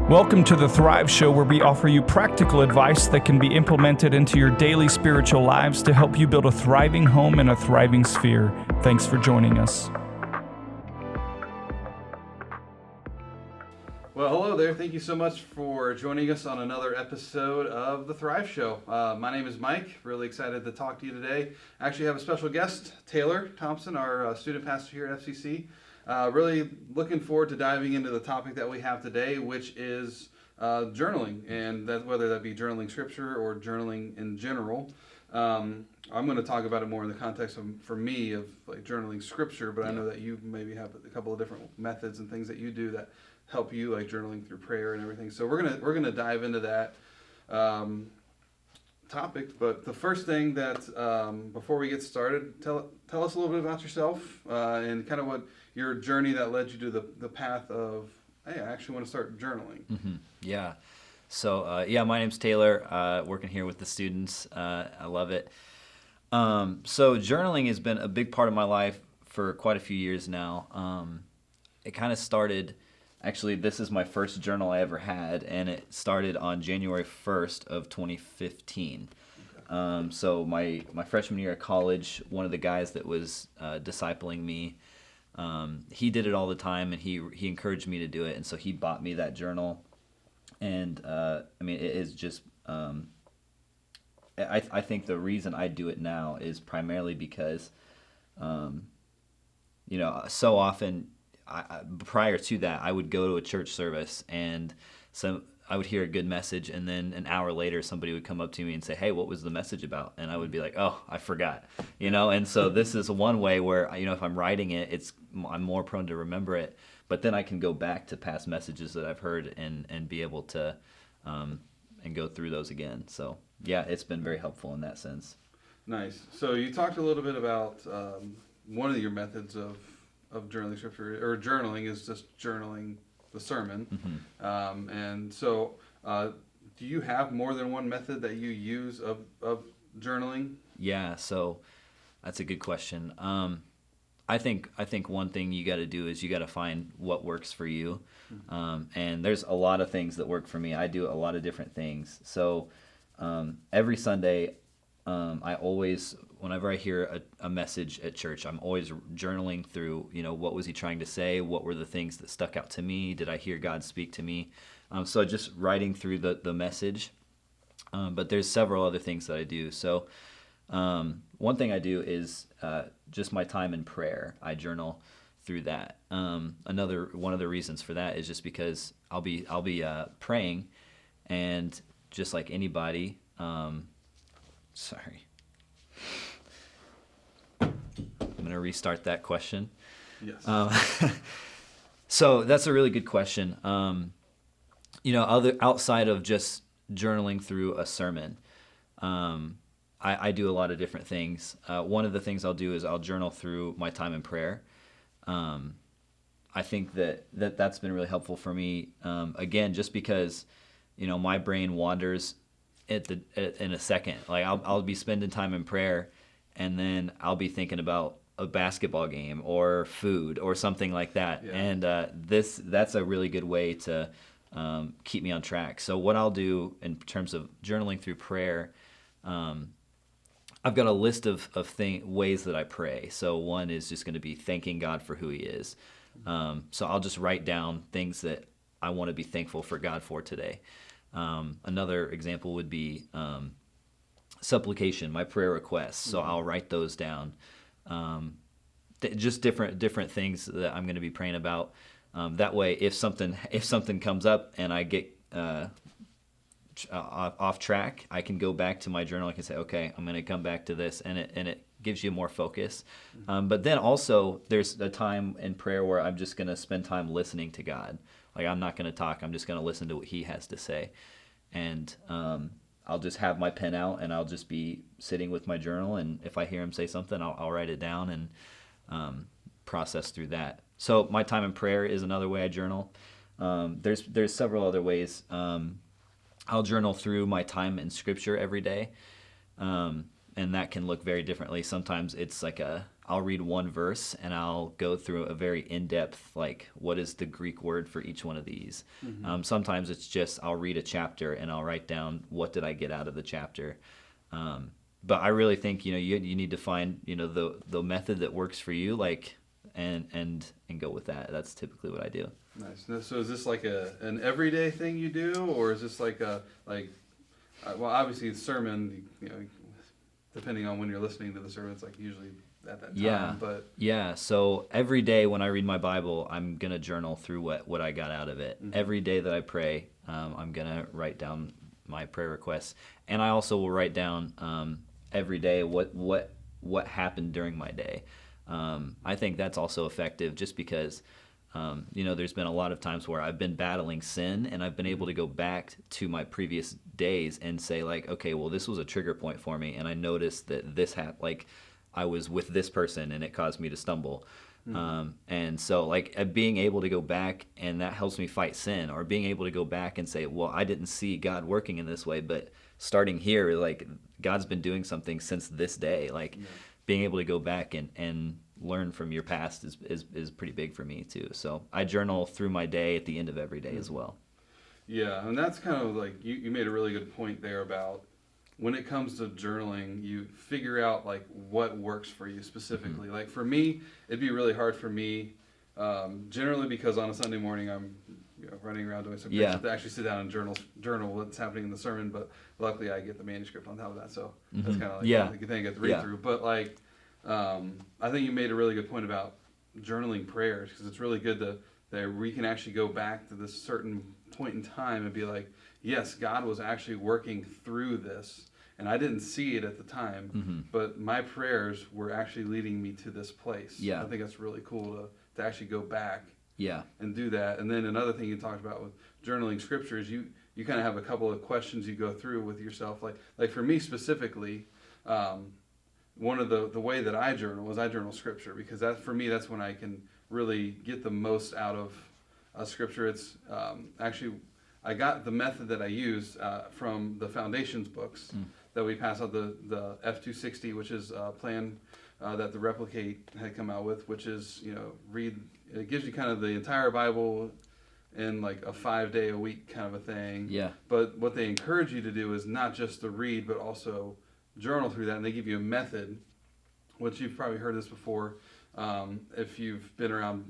Welcome to the Thrive Show, where we offer you practical advice that can be implemented into your daily spiritual lives to help you build a thriving home and a thriving sphere. Thanks for joining us. Well, hello there. Thank you so much for joining us on another episode of the Thrive Show. My name is Mike. Really excited to talk to you today. I actually have a special guest, Taylor Thompson, our student pastor here at FCC. Really looking forward to diving into the topic that we have today, which is journaling, and whether that be journaling scripture or journaling in general. I'm going to talk about it more in the context of, for me, of like journaling scripture, but I know that you maybe have a couple of different methods and things that you do that help you, like journaling through prayer and everything. So we're gonna dive into that topic. But the first thing that before we get started, tell us a little bit about yourself and kind of what your journey that led you to the path of, hey, I actually want to start journaling. Mm-hmm. Yeah. So my name's Taylor. Working here with the students. I love it. So journaling has been a big part of my life for quite a few years now. It kind of started. Actually, this is my first journal I ever had, and it started on January 1st of 2015. Okay. So my freshman year at college, one of the guys that was discipling me, he did it all the time, and he encouraged me to do it, and so he bought me that journal. And it is just, I think the reason I do it now is primarily because, so often, prior to that, I would go to a church service, and I would hear a good message, and then an hour later somebody would come up to me and say, hey, what was the message about? And I would be like, oh, I forgot, and so this is one way where, if I'm writing it, I'm more prone to remember it, but then I can go back to past messages that I've heard and be able to and go through those again. So yeah, it's been very helpful in that sense. Nice. So you talked a little bit about one of your methods of journaling scripture, or journaling is just journaling the sermon. Mm-hmm. And so do you have more than one method that you use of journaling? Yeah, so that's a good question. I think one thing you got to do is you got to find what works for you. Mm-hmm. And there's a lot of things that work for me. I do a lot of different things. So every Sunday, I always, whenever I hear a message at church, I'm always journaling through, what was he trying to say? What were the things that stuck out to me? Did I hear God speak to me? So just writing through the message. But there's several other things that I do. So one thing I do is just my time in prayer. I journal through that. One of the reasons for that is just because I'll be praying, and just like anybody. Sorry. I'm going to restart that question. Yes. So that's a really good question. Outside of just journaling through a sermon, I do a lot of different things. One of the things I'll do is I'll journal through my time in prayer. I think that's been really helpful for me. Again, just because, my brain wanders in a second. Like I'll be spending time in prayer, and then I'll be thinking about a basketball game or food or something like that. Yeah. And that's a really good way to keep me on track. So what I'll do in terms of journaling through prayer, I've got a list of ways that I pray. So one is just going to be thanking God for who He is. So I'll just write down things that I want to be thankful for God for today. Another example would be supplication, my prayer requests. So I'll write those down. Just different things that I'm going to be praying about. That way, if something comes up and I get off track, I can go back to my journal. I can say, okay, I'm going to come back to this, and it gives you more focus. But then also, there's a time in prayer where I'm just going to spend time listening to God. Like, I'm not going to talk. I'm just going to listen to what He has to say. And I'll just have my pen out, and I'll just be sitting with my journal. And if I hear Him say something, I'll write it down and process through that. So my time in prayer is another way I journal. There's several other ways. I'll journal through my time in Scripture every day. And that can look very differently. Sometimes it's like I'll read one verse and I'll go through a very in-depth, like, what is the Greek word for each one of these? Sometimes it's just I'll read a chapter and I'll write down what did I get out of the chapter. But I really think, you need to find, the method that works for you, like, and go with that. That's typically what I do. Nice. Now, so is this like an everyday thing you do, or is this like well, obviously the sermon, depending on when you're listening to the sermon, it's like usually at that time. Yeah. So every day when I read my Bible, I'm gonna journal through what I got out of it. Every day that I pray, I'm gonna write down my prayer requests, and I also will write down every day what happened during my day. I think that's also effective, just because there's been a lot of times where I've been battling sin, and I've been able to go back to my previous days and say, like, okay, well, this was a trigger point for me, and I noticed that this happened, like, I was with this person and it caused me to stumble. And so, like, being able to go back, and that helps me fight sin, or being able to go back and say, well, I didn't see God working in this way, but starting here, like, God's been doing something since this day. Like, being able to go back and learn from your past is pretty big for me too. So I journal through my day at the end of every day as well. Yeah, and that's kind of like, you made a really good point there about when it comes to journaling, you figure out like what works for you specifically. Like for me, it'd be really hard for me, generally because on a Sunday morning I'm running around doing some things to actually sit down and journal what's happening in the sermon. But luckily I get the manuscript on top of that, so that's kind of like a good thing I get to read through. But like, I think you made a really good point about journaling prayers, because it's really good that we can actually go back to this certain point in time and be like, yes, God was actually working through this, and I didn't see it at the time, but my prayers were actually leading me to this place. I think that's really cool to actually go back and do that. And then another thing you talked about with journaling scripture is you kind of have a couple of questions you go through with yourself. Like for me specifically, one of the way that I journal is I journal scripture, because for me that's when I can really get the most out of scripture. It's actually, I got the method that I use from the Foundations books that we pass out, the F260, which is a plan that the Replicate had come out with, which is, it gives you kind of the entire Bible in like a 5-day-a-week kind of a thing. But what they encourage you to do is not just to read, but also journal through that, and they give you a method, which you've probably heard this before, if you've been around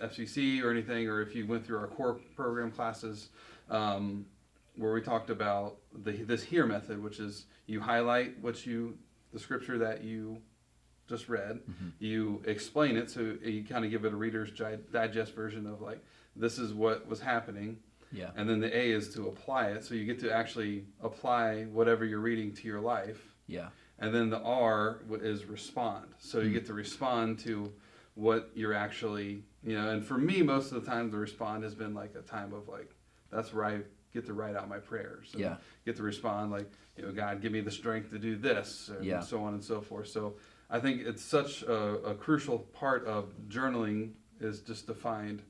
FCC or anything, or if you went through our core program classes, where we talked about this HEAR method, which is you highlight the scripture that you just read, you explain it, so you kind of give it a Reader's Digest version of like, this is what was happening. And then the A is to apply it, so you get to actually apply whatever you're reading to your life. And then the R is respond, so you get to respond to what you're actually, and for me, most of the time the respond has been like a time of like, that's where I get to write out my prayers. And get to respond like, God, give me the strength to do this, and so on and so forth. So I think it's such a crucial part of journaling, is just to find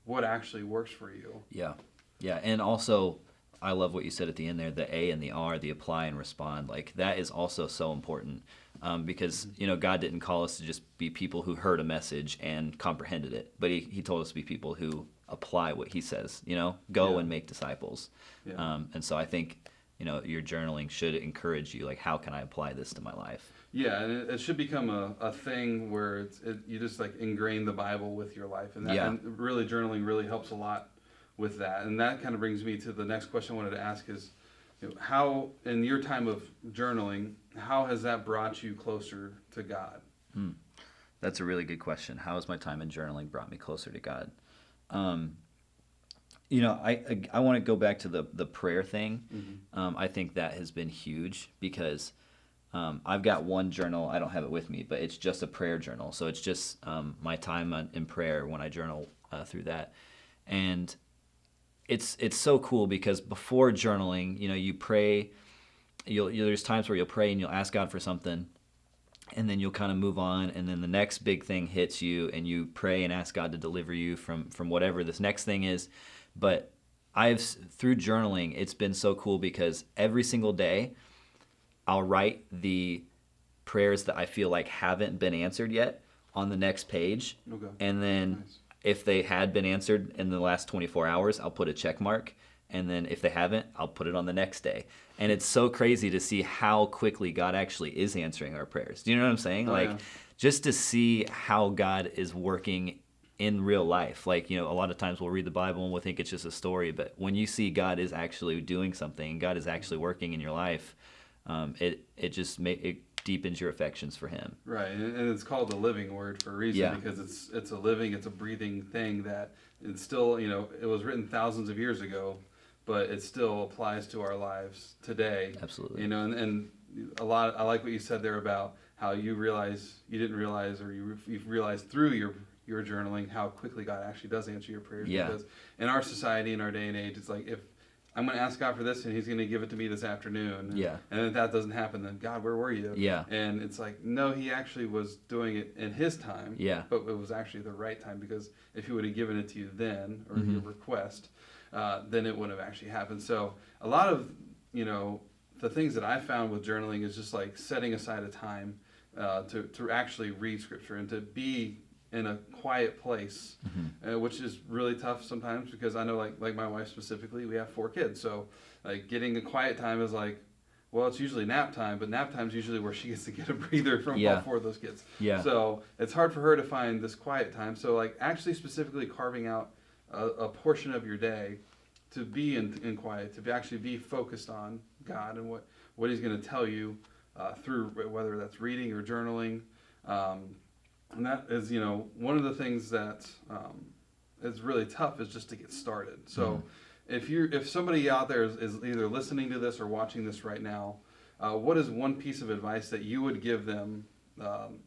what actually works for you. And also, I love what you said at the end there, the A and the R, the apply and respond. Like, that is also so important, because, God didn't call us to just be people who heard a message and comprehended it, but he told us to be people who apply what he says, go and make disciples. And so I think, your journaling should encourage you, like, how can I apply this to my life? And it should become a thing where you just like ingrain the Bible with your life, and and really journaling really helps a lot with that. And that kind of brings me to the next question I wanted to ask is, how, in your time of journaling, how has that brought you closer to God? That's a really good question. How has my time in journaling brought me closer to God? I want to go back to the prayer thing. I think that has been huge, because I've got one journal. I don't have it with me, but it's just a prayer journal. So it's just my time in prayer when I journal through that. And it's so cool, because before journaling, you pray. There's times where you'll pray and you'll ask God for something, and then you'll kind of move on, and then the next big thing hits you, and you pray and ask God to deliver you from whatever this next thing is. But through journaling, it's been so cool, because every single day I'll write the prayers that I feel like haven't been answered yet on the next page. Okay. And then Nice. if they had been answered in the last 24 hours, I'll put a check mark. And then if they haven't, I'll put it on the next day. And it's so crazy to see how quickly God actually is answering our prayers. Do you know what I'm saying? Oh, like, yeah. just to see how God is working in real life. Like, a lot of times we'll read the Bible and we'll think it's just a story. But when you see God is actually doing something, God is actually working in your life, it just it deepens your affections for Him. Right, and it's called the living word for a reason, Yeah. because it's a living, it's a breathing thing that it's still, it was written thousands of years ago, but it still applies to our lives today. Absolutely. And a lot. I like what you said there about how you didn't realize, or you've realized through your journaling how quickly God actually does answer your prayers. Yeah. Because in our society, in our day and age, it's like, if I'm going to ask God for this and He's going to give it to me this afternoon. Yeah. And if that doesn't happen, then God, where were you? Yeah. And it's like, no, He actually was doing it in His time. Yeah. But it was actually the right time, because if He would have given it to you then, or Mm-hmm. your request, then it wouldn't have actually happened. So a lot of, the things that I found with journaling is just like setting aside a time to actually read Scripture and to be in a quiet place, which is really tough sometimes, because I know, like my wife specifically, we have 4 kids, so like getting a quiet time is like, well, it's usually nap time, but nap time's usually where she gets to get a breather from all 4 of those kids. Yeah. So it's hard for her to find this quiet time. So like actually specifically carving out a portion of your day to be in quiet, to actually be focused on God and what He's going to tell you through, whether that's reading or journaling. And that is, one of the things that is really tough is just to get started. So if somebody out there is either listening to this or watching this right now, what is one piece of advice that you would give them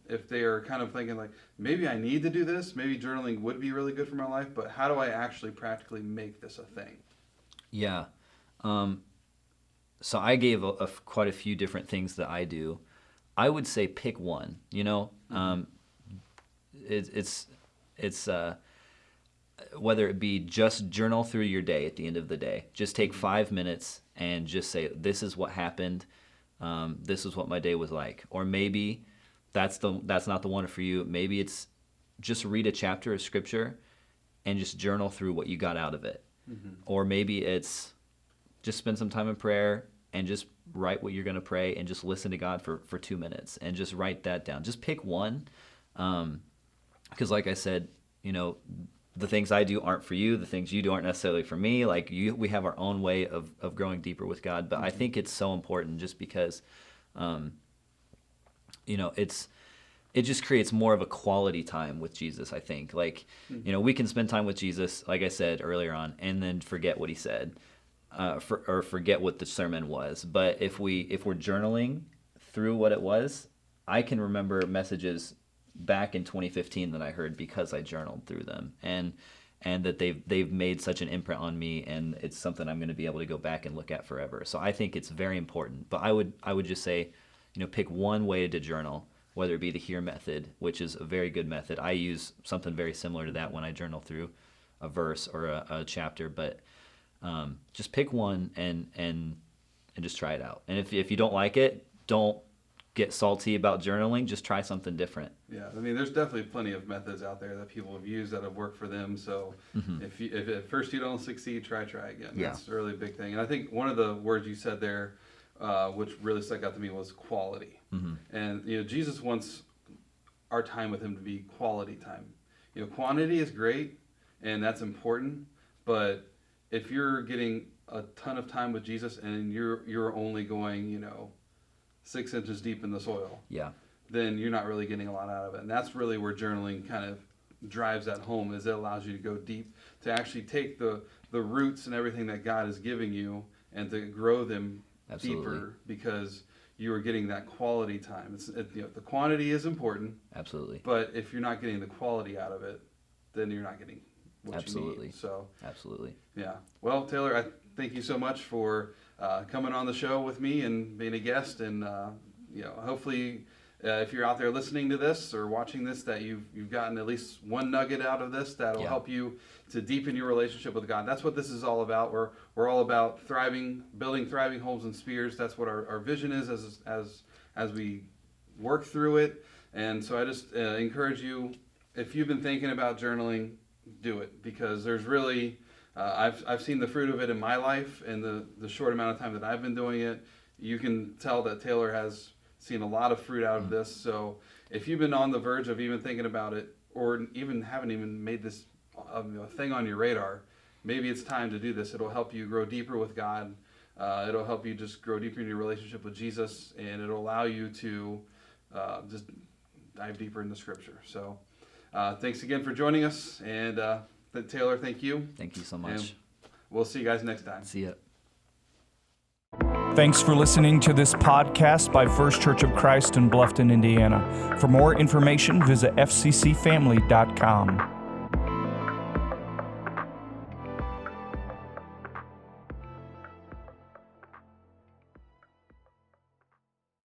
if they are kind of thinking like, maybe I need to do this, maybe journaling would be really good for my life, but how do I actually practically make this a thing? Yeah. So I gave quite a few different things that I do. I would say pick one, It's whether it be just journal through your day at the end of the day. Just take 5 minutes and just say, this is what happened. This is what my day was like. Or maybe that's not the one for you. Maybe it's just read a chapter of Scripture and just journal through what you got out of it. Or maybe it's just spend some time in prayer and just write what you're going to pray and just listen to God for 2 minutes and just write that down. Just pick one. Because like I said, the things I do aren't for you. The things you do aren't necessarily for me. Like we have our own way of growing deeper with God. But I think it's so important just because, it just creates more of a quality time with Jesus, I think. Like, we can spend time with Jesus, like I said earlier on, and then forget what He said, or forget what the sermon was. But if we're journaling through what it was, I can remember messages back in 2015 that I heard because I journaled through them, and that they've made such an imprint on me, and it's something I'm going to be able to go back and look at forever. So I think it's very important. But I would just say, pick one way to journal, whether it be the HEAR method, which is a very good method. I use something very similar to that when I journal through a verse or a chapter. But just pick one and just try it out. And if you don't like it, don't get salty about journaling. Just try something different. Yeah, I mean, there's definitely plenty of methods out there that people have used that have worked for them. So if at first you don't succeed, try again. Yeah. That's a really big thing. And I think one of the words you said there, which really stuck out to me, was quality. And Jesus wants our time with Him to be quality time. Quantity is great, and that's important. But if you're getting a ton of time with Jesus and you're only going, 6 inches deep in the soil, then you're not really getting a lot out of it. And that's really where journaling kind of drives that home, is it allows you to go deep, to actually take the roots and everything that God is giving you and to grow them deeper, because you are getting that quality time. The quantity is important. Absolutely. But if you're not getting the quality out of it, then you're not getting what you need. So absolutely. Yeah. Well, Taylor, I thank you so much for coming on the show with me and being a guest. And hopefully, if you're out there listening to this or watching this, that you've gotten at least one nugget out of this that'll help you to deepen your relationship with God. That's what this is all about. We're all about building thriving homes and spheres. That's what our vision is as we work through it. And so I just encourage you, if you've been thinking about journaling, do it, because there's really, I've seen the fruit of it in my life in the short amount of time that I've been doing it. You can tell that Taylor has seen a lot of fruit out of this. So if you've been on the verge of even thinking about it, or even haven't even made this a thing on your radar, maybe it's time to do this. It'll help you grow deeper with God. It'll help you just grow deeper in your relationship with Jesus, and it'll allow you to just dive deeper into Scripture. So thanks again for joining us, and Taylor, thank you. Thank you so much. And we'll see you guys next time. See ya. Thanks for listening to this podcast by First Church of Christ in Bluffton, Indiana. For more information, visit fccfamily.com.